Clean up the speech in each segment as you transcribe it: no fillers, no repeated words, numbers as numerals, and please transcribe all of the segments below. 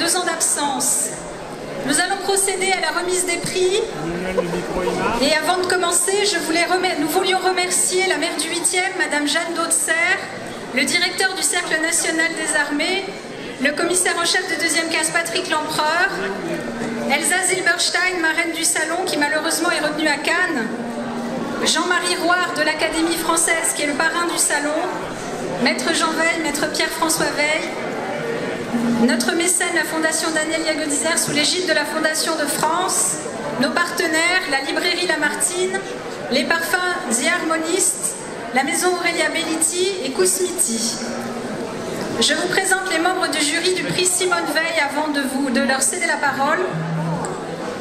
2 ans d'absence. Nous allons procéder à la remise des prix. Et avant de commencer, nous voulions remercier la maire du 8e, Madame Jeanne Daudeserre, le directeur du Cercle national des armées, le commissaire en chef de 2e classe Patrick Lempereur, Elsa Zilberstein, marraine du salon, qui malheureusement est revenue à Cannes, Jean-Marie Roire de l'Académie française, qui est le parrain du salon, Maître Jean Veil, Maître Pierre-François Veil, notre mécène, la Fondation Daniel Yagodizer, sous l'égide de la Fondation de France, nos partenaires, la librairie Lamartine, les parfums The Harmonistes, la maison Aurélia Belliti et Kousmiti. Je vous présente les membres du jury du prix Simone Veil avant de leur céder la parole.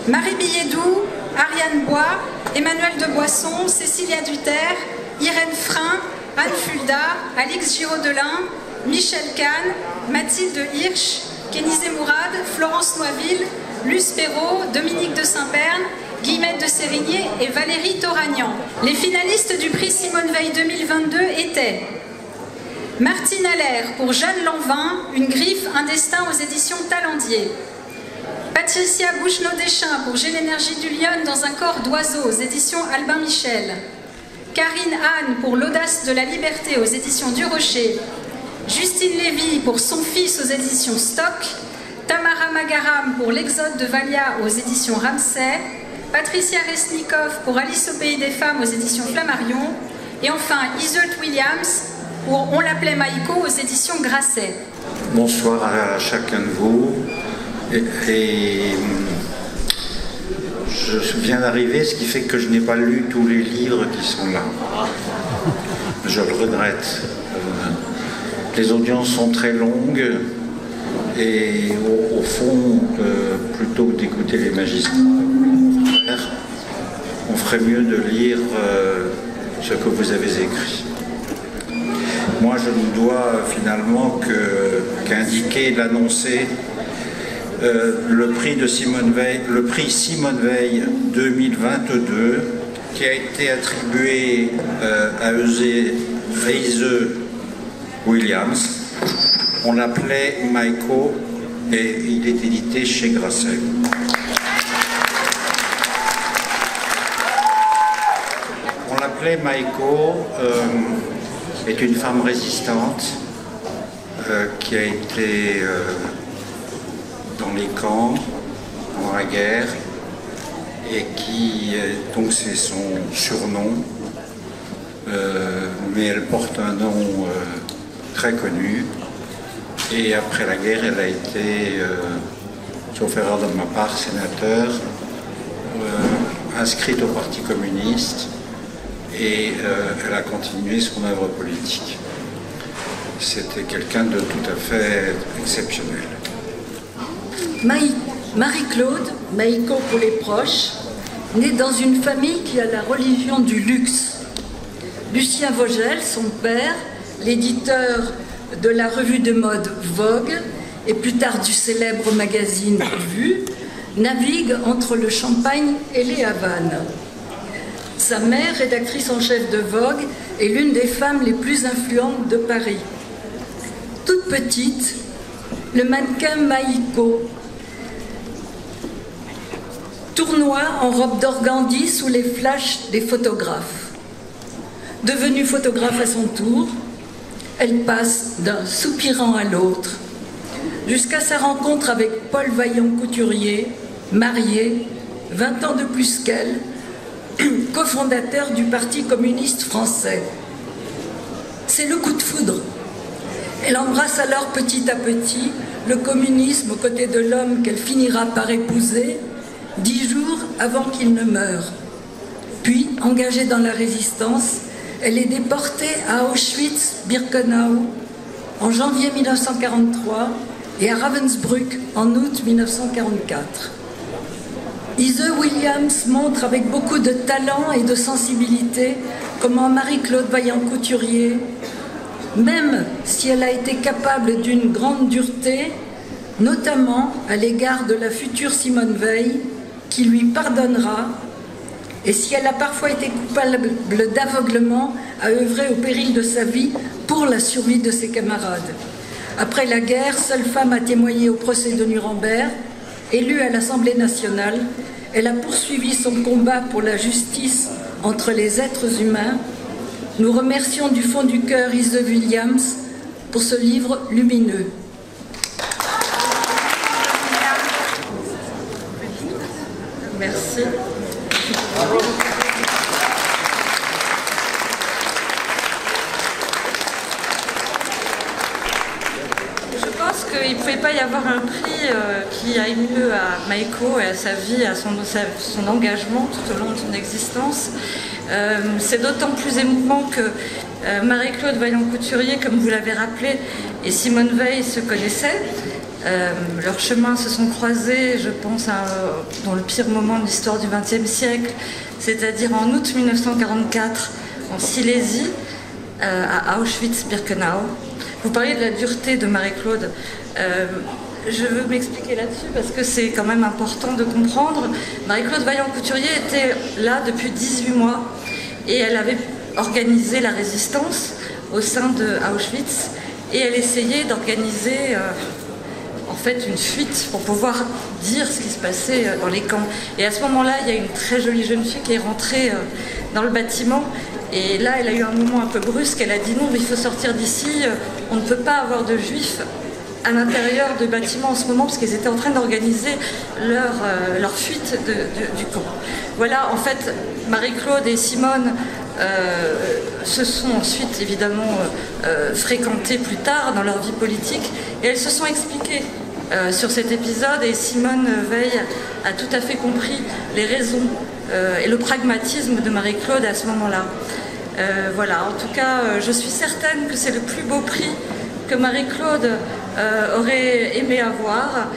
Marie Billedou, Ariane Bois, Emmanuel de Boisson, Cécilia Duterre, Irène Frein, Anne Fulda, Alix Giraud-Delin, Michel Kahn, Mathilde Hirsch, Kénizé Mourad, Florence Noiville, Luce Perrault, Dominique de Saint-Berne, Guillemette de Sérigné et Valérie Toragnan. Les finalistes du prix Simone Veil 2022 étaient Martine Allaire pour Jeanne Lanvin, Une griffe, un destin aux éditions Talendier. Patricia Bouchenot-Deschamps pour J'ai l'énergie du lion dans un corps d'oiseau aux éditions Albin Michel. Karine Anne pour L'audace de la liberté aux éditions Du Rocher. Justine Lévy pour Son fils aux éditions Stock. Tamara Magaram pour L'Exode de Valia aux éditions Ramsay. Patricia Resnikov pour Alice au pays des femmes aux éditions Flammarion. Et enfin Iseult Williams pour On l'appelait Maïko aux éditions Grasset. Bonsoir à chacun de vous. Je viens d'arriver, ce qui fait que je n'ai pas lu tous les livres qui sont là. Je le regrette. Les audiences sont très longues et au fond, plutôt que d'écouter les magistrats, on ferait mieux de lire ce que vous avez écrit. Moi, je ne dois finalement qu'indiquer, l'annoncer, le prix de Simone Veil, le prix Simone Veil 2022, qui a été attribué à Veise Williams. On l'appelait Maïko et il est édité chez Grasset. On l'appelait Maïko, est une femme résistante qui a été dans les camps, dans la guerre, et qui, donc c'est son surnom, mais elle porte un nom très connu, et après la guerre, elle a été, sauf erreur de ma part, sénateur, inscrite au Parti communiste, et elle a continué son œuvre politique. C'était quelqu'un de tout à fait exceptionnel. Marie-Claude, Maïko pour les proches, née dans une famille qui a la religion du luxe. Lucien Vogel, son père, l'éditeur de la revue de mode Vogue et plus tard du célèbre magazine Vue, navigue entre le Champagne et les Havanes. Sa mère, rédactrice en chef de Vogue, est l'une des femmes les plus influentes de Paris. Toute petite, le mannequin Maïko tournoie en robe d'organdi sous les flashs des photographes. Devenue photographe à son tour, elle passe d'un soupirant à l'autre, jusqu'à sa rencontre avec Paul Vaillant-Couturier, marié, 20 ans de plus qu'elle, cofondateur du Parti communiste français. C'est le coup de foudre. Elle embrasse alors petit à petit le communisme aux côtés de l'homme qu'elle finira par épouser 10 jours avant qu'il ne meure. Puis, engagée dans la résistance, elle est déportée à Auschwitz-Birkenau en janvier 1943 et à Ravensbrück en août 1944. Ise Williams montre avec beaucoup de talent et de sensibilité comment Marie-Claude Vaillant-Couturier, même si elle a été capable d'une grande dureté, notamment à l'égard de la future Simone Veil, qui lui pardonnera, et si elle a parfois été coupable d'aveuglement, a œuvré au péril de sa vie pour la survie de ses camarades. Après la guerre, seule femme à témoigner au procès de Nuremberg, élue à l'Assemblée nationale, elle a poursuivi son combat pour la justice entre les êtres humains. Nous remercions du fond du cœur Ise Williams pour ce livre lumineux. Merci. Je pense qu'il ne pouvait pas y avoir un prix qui aille mieux à Maïko et à sa vie, à son engagement tout au long de son existence. C'est d'autant plus émouvant que Marie-Claude Vaillant-Couturier, comme vous l'avez rappelé, et Simone Veil se connaissaient. Leurs chemins se sont croisés, je pense, dans le pire moment de l'histoire du XXe siècle, c'est-à-dire en août 1944, en Silésie, à Auschwitz-Birkenau. Vous parliez de la dureté de Marie-Claude. Je veux m'expliquer là-dessus parce que c'est quand même important de comprendre. Marie-Claude Vaillant-Couturier était là depuis 18 mois et elle avait organisé la résistance au sein de Auschwitz et elle essayait d'organiser en fait une fuite pour pouvoir dire ce qui se passait dans les camps. Et à ce moment-là, il y a une très jolie jeune fille qui est rentrée dans le bâtiment et là, elle a eu un moment un peu brusque. Elle a dit non, mais il faut sortir d'ici, on ne peut pas avoir de juifs à l'intérieur du bâtiment en ce moment parce qu'ils étaient en train d'organiser leur fuite du camp. Voilà, en fait, Marie-Claude et Simone se sont ensuite évidemment fréquentées plus tard dans leur vie politique et elles se sont expliquées sur cet épisode et Simone Veil a tout à fait compris les raisons et le pragmatisme de Marie-Claude à ce moment-là. Voilà, en tout cas, je suis certaine que c'est le plus beau prix que Marie-Claude aurait aimé avoir,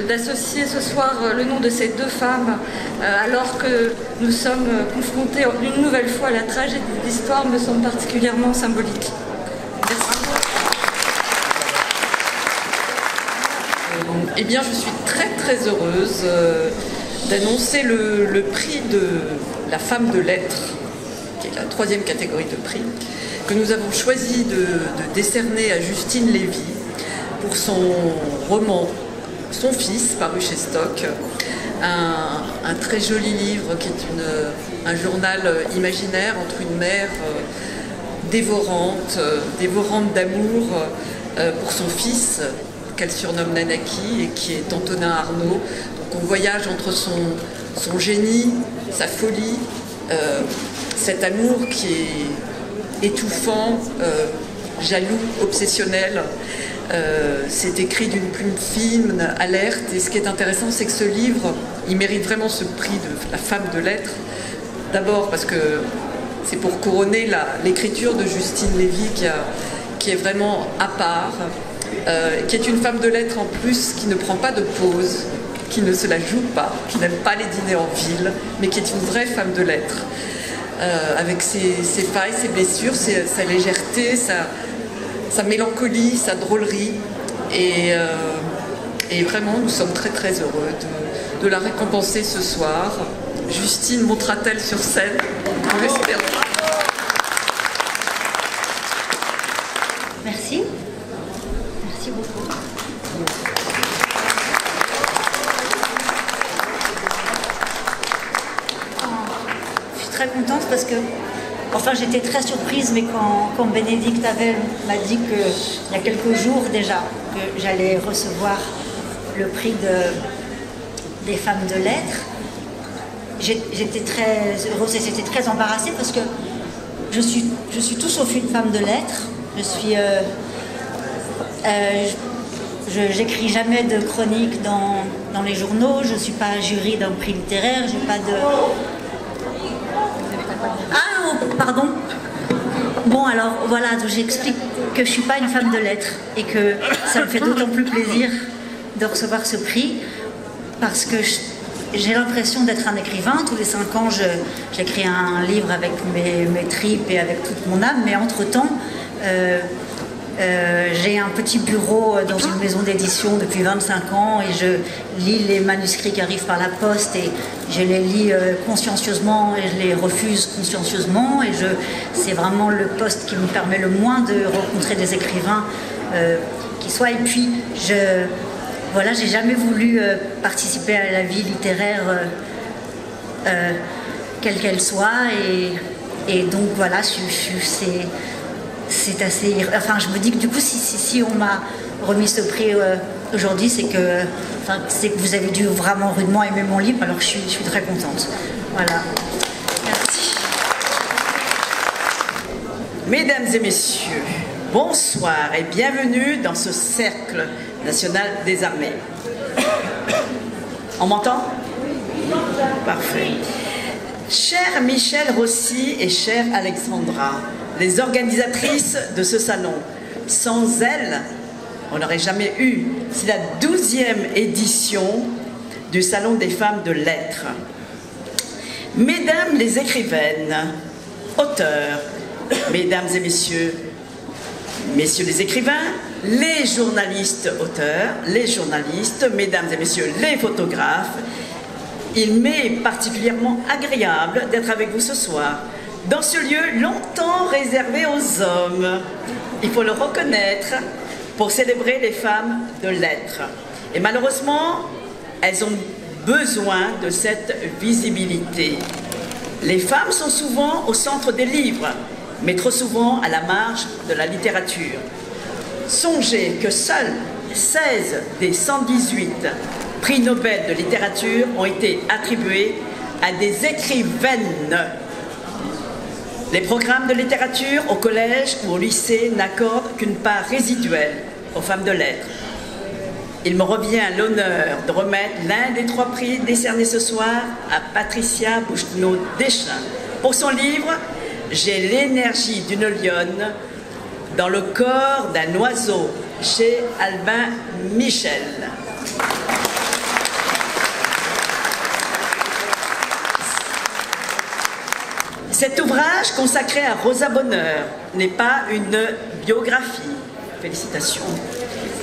d'associer ce soir le nom de ces deux femmes alors que nous sommes confrontés une nouvelle fois à la tragédie de l'histoire me semble particulièrement symbolique. Merci. Eh bien, je suis très heureuse d'annoncer le prix de la femme de lettres, qui est la 3e catégorie de prix, que nous avons choisi de décerner à Justine Lévy pour son roman Son fils, paru chez Stock, un très joli livre qui est un journal imaginaire entre une mère dévorante d'amour pour son fils, qu'elle surnomme Nanaki, et qui est Antonin Arnaud. Donc on voyage entre son génie, sa folie, cet amour qui est étouffant, jaloux, obsessionnel. C'est écrit d'une plume fine, alerte, et ce qui est intéressant, c'est que ce livre, il mérite vraiment ce prix de la femme de lettres. D'abord parce que c'est pour couronner l'écriture de Justine Lévy qui est vraiment à part, qui est une femme de lettres en plus qui ne prend pas de pause, qui ne se la joue pas, qui n'aime pas les dîners en ville, mais qui est une vraie femme de lettres, avec ses failles, ses blessures, sa légèreté, sa mélancolie, sa drôlerie. Et vraiment, nous sommes très heureux de la récompenser ce soir. Justine montera-t-elle sur scène? On l'espère. Merci. Merci beaucoup. Je suis très contente parce que, enfin, j'étais très surprise, mais quand Bénédicte Havel m'a dit qu'il y a quelques jours déjà que j'allais recevoir le prix des femmes de lettres, j'étais très heureuse et j'étais très embarrassée parce que je suis tout sauf une femme de lettres. J'écris jamais de chroniques dans les journaux, je ne suis pas jury d'un prix littéraire, j'ai pas de... Ah, oh, pardon. Bon, alors voilà, j'explique que je ne suis pas une femme de lettres et que ça me fait d'autant plus plaisir de recevoir ce prix parce que j'ai l'impression d'être un écrivain. Tous les 5 ans, j'écris un livre avec mes tripes et avec toute mon âme, mais entre-temps, j'ai un petit bureau dans une maison d'édition depuis 25 ans et je lis les manuscrits qui arrivent par la poste et je les lis consciencieusement et je les refuse consciencieusement et c'est vraiment le poste qui me permet le moins de rencontrer des écrivains qui soit. Et puis, voilà, j'ai jamais voulu participer à la vie littéraire, quelle qu'elle soit. Et donc, voilà, c'est assez... Enfin, je me dis que du coup, si on m'a remis ce prix aujourd'hui, c'est que vous avez dû vraiment rudement aimer mon livre, alors je suis très contente. Voilà. Merci. Mesdames et messieurs, bonsoir et bienvenue dans ce cercle national des armées. On m'entend? Parfait. Chère Michel Rossi et chère Alexandra, les organisatrices de ce salon, sans elles, on n'aurait jamais eu. C'est la 12e édition du Salon des femmes de lettres. Mesdames les écrivaines, auteurs, mesdames et messieurs, messieurs les écrivains, les journalistes auteurs, les journalistes, mesdames et messieurs les photographes, il m'est particulièrement agréable d'être avec vous ce soir, dans ce lieu longtemps réservé aux hommes, il faut le reconnaître, pour célébrer les femmes de lettres. Et malheureusement, elles ont besoin de cette visibilité. Les femmes sont souvent au centre des livres, mais trop souvent à la marge de la littérature. Songez que seuls 16 des 118 prix Nobel de littérature ont été attribués à des écrivaines. Les programmes de littérature au collège ou au lycée n'accordent qu'une part résiduelle aux femmes de lettres. Il me revient l'honneur de remettre l'un des 3 prix décernés ce soir à Patricia Bouchenaud-Deschamps pour son livre « J'ai l'énergie d'une lionne dans le corps d'un oiseau » chez Albin Michel. Cet ouvrage consacré à Rosa Bonheur n'est pas une biographie, félicitations,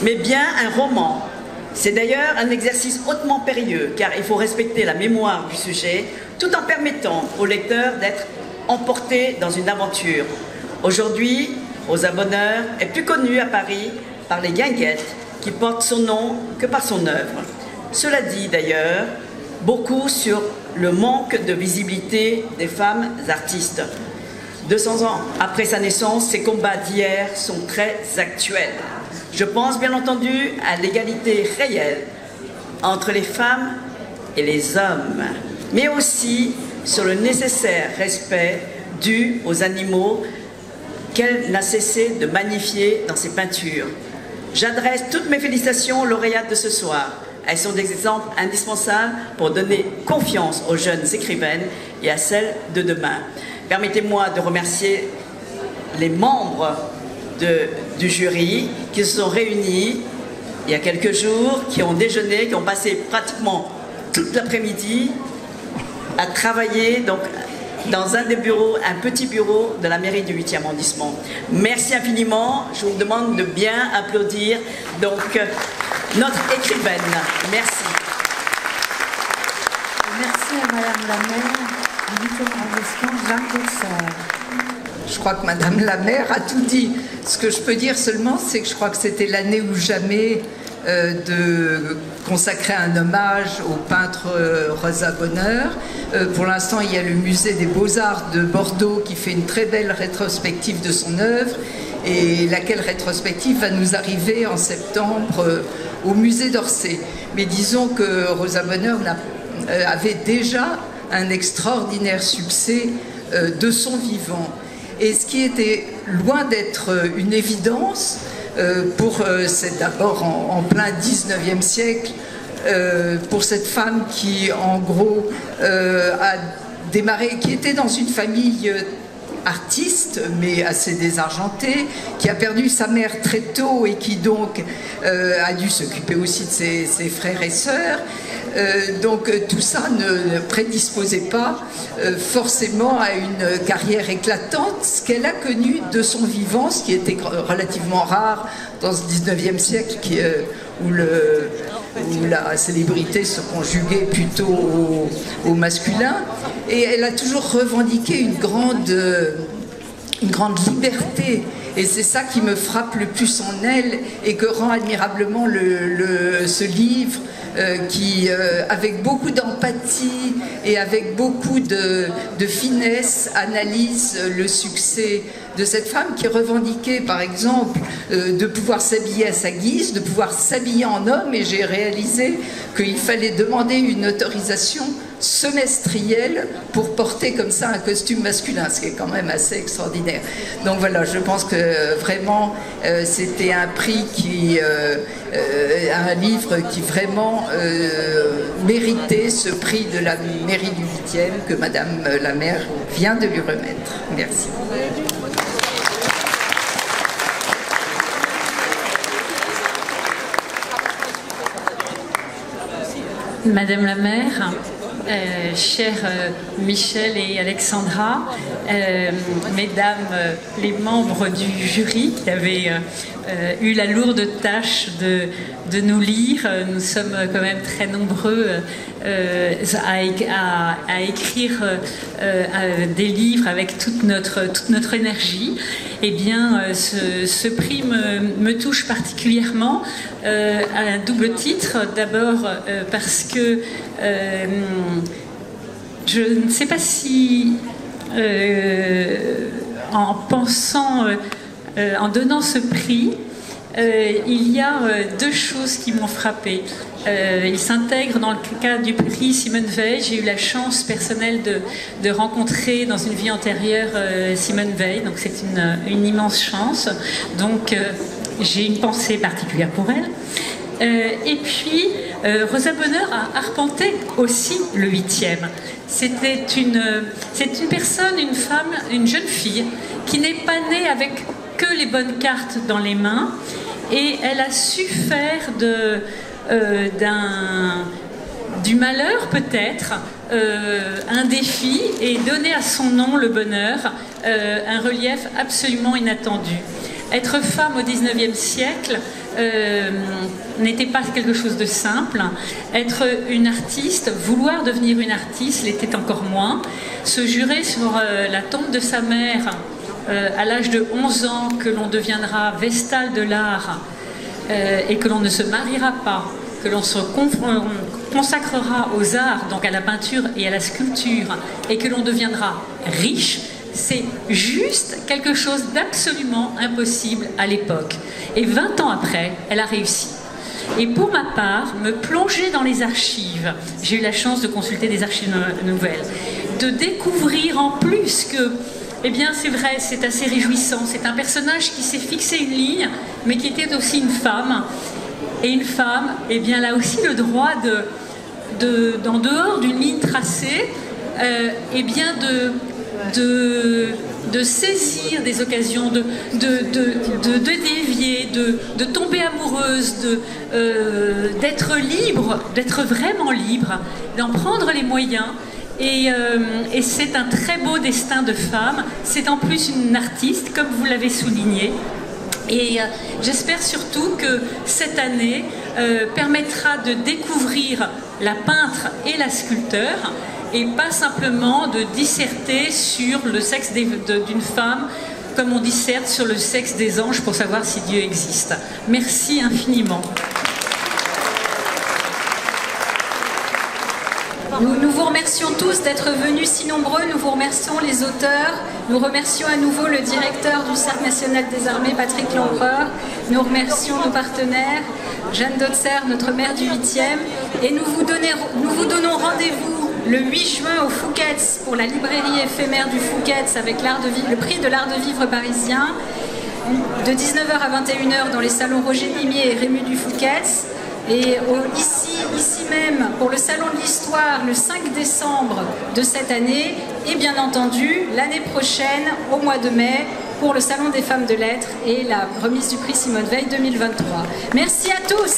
mais bien un roman. C'est d'ailleurs un exercice hautement périlleux, car il faut respecter la mémoire du sujet, tout en permettant au lecteur d'être emporté dans une aventure. Aujourd'hui, Rosa Bonheur est plus connue à Paris par les guinguettes qui portent son nom que par son œuvre. Cela dit d'ailleurs beaucoup sur le manque de visibilité des femmes artistes. 200 ans après sa naissance, ces combats d'hier sont très actuels. Je pense bien entendu à l'égalité réelle entre les femmes et les hommes, mais aussi sur le nécessaire respect dû aux animaux qu'elle n'a cessé de magnifier dans ses peintures. J'adresse toutes mes félicitations aux lauréates de ce soir. Elles sont des exemples indispensables pour donner confiance aux jeunes écrivaines et à celles de demain. Permettez-moi de remercier les membres du jury qui se sont réunis il y a quelques jours, qui ont déjeuné, qui ont passé pratiquement toute l'après-midi à travailler donc, dans un des bureaux, un petit bureau de la mairie du 8e arrondissement. Merci infiniment. Je vous demande de bien applaudir donc, notre écrivaine. Merci. Merci à Madame la maire du 8e arrondissement, Jeanne Dauxert. Je crois que Madame la maire a tout dit. Ce que je peux dire seulement, c'est que je crois que c'était l'année ou jamais de consacrer un hommage au peintre Rosa Bonheur. Pour l'instant, il y a le musée des Beaux-Arts de Bordeaux qui fait une très belle rétrospective de son œuvre, et laquelle rétrospective va nous arriver en septembre au musée d'Orsay. Mais disons que Rosa Bonheur avait déjà un extraordinaire succès de son vivant. Et ce qui était loin d'être une évidence, c'est d'abord en plein 19e siècle, pour cette femme qui, en gros, a démarré, qui était dans une famille artiste, mais assez désargentée, qui a perdu sa mère très tôt et qui donc a dû s'occuper aussi de ses frères et sœurs. Donc tout ça ne prédisposait pas forcément à une carrière éclatante, ce qu'elle a connu de son vivant, ce qui était relativement rare dans ce 19e siècle où la célébrité se conjuguait plutôt au masculin. Et elle a toujours revendiqué une grande liberté Et c'est ça qui me frappe le plus en elle et que rend admirablement ce livre qui, avec beaucoup d'empathie et avec beaucoup de finesse, analyse le succès de cette femme qui revendiquait, par exemple, de pouvoir s'habiller à sa guise, de pouvoir s'habiller en homme, et j'ai réalisé qu'il fallait demander une autorisation semestrielle pour porter comme ça un costume masculin, ce qui est quand même assez extraordinaire. Donc voilà, je pense que vraiment c'était un prix qui, un livre qui vraiment méritait ce prix de la mairie du 8e que Madame la maire vient de lui remettre. Merci. Madame la maire, chers Michel et Alexandra, mesdames les membres du jury qui avaient eu la lourde tâche de nous lire, nous sommes quand même très nombreux à écrire des livres avec toute notre énergie. Eh bien, ce prix me touche particulièrement à un double titre. D'abord parce que je ne sais pas si en pensant, en donnant ce prix, il y a deux choses qui m'ont frappée. Il s'intègre dans le cas du prix Simone Veil. J'ai eu la chance personnelle de rencontrer dans une vie antérieure Simone Veil, donc c'est une immense chance. Donc j'ai une pensée particulière pour elle. Et puis Rosa Bonheur a arpenté aussi le 8e. C'est une personne, une femme, une jeune fille qui n'est pas née avec que les bonnes cartes dans les mains, et elle a su faire du malheur peut-être un défi et donner à son nom, le bonheur, un relief absolument inattendu. Être femme au 19e siècle n'était pas quelque chose de simple. Être une artiste, vouloir devenir une artiste, l'était encore moins. Se jurer sur la tombe de sa mère à l'âge de 11 ans que l'on deviendra vestale de l'art et que l'on ne se mariera pas, que l'on se consacrera aux arts, donc à la peinture et à la sculpture, et que l'on deviendra riche, c'est juste quelque chose d'absolument impossible à l'époque. Et 20 ans après, elle a réussi. Et pour ma part, me plonger dans les archives, j'ai eu la chance de consulter des archives nouvelles, de découvrir en plus que, eh bien c'est vrai, c'est assez réjouissant, c'est un personnage qui s'est fixé une ligne, mais qui était aussi une femme. Et une femme, eh bien, elle a aussi le droit en dehors d'une ligne tracée, eh bien de saisir des occasions, de dévier, de tomber amoureuse, d'être libre, d'être vraiment libre, d'en prendre les moyens. Et c'est un très beau destin de femme. C'est en plus une artiste, comme vous l'avez souligné. Et j'espère surtout que cette année permettra de découvrir la peintre et la sculpteur, et pas simplement de disserter sur le sexe d'une femme comme on disserte sur le sexe des anges pour savoir si Dieu existe. Merci infiniment. Nous vous remercions tous d'être venus si nombreux, nous vous remercions les auteurs, nous remercions à nouveau le directeur du Cercle national des armées, Patrick Lempereur, nous remercions nos partenaires, Jeanne Dotzer, notre maire du 8e, et nous vous donnons rendez-vous le 8 juin au Fouquet's pour la librairie éphémère du Fouquet's avec le prix de l'art de vivre parisien, de 19h à 21h dans les salons Roger Nimier et Rému du Fouquet's. Et ici même, pour le Salon de l'Histoire, le 5 décembre de cette année, et bien entendu, l'année prochaine, au mois de mai, pour le Salon des femmes de lettres et la remise du prix Simone Veil 2023. Merci à tous.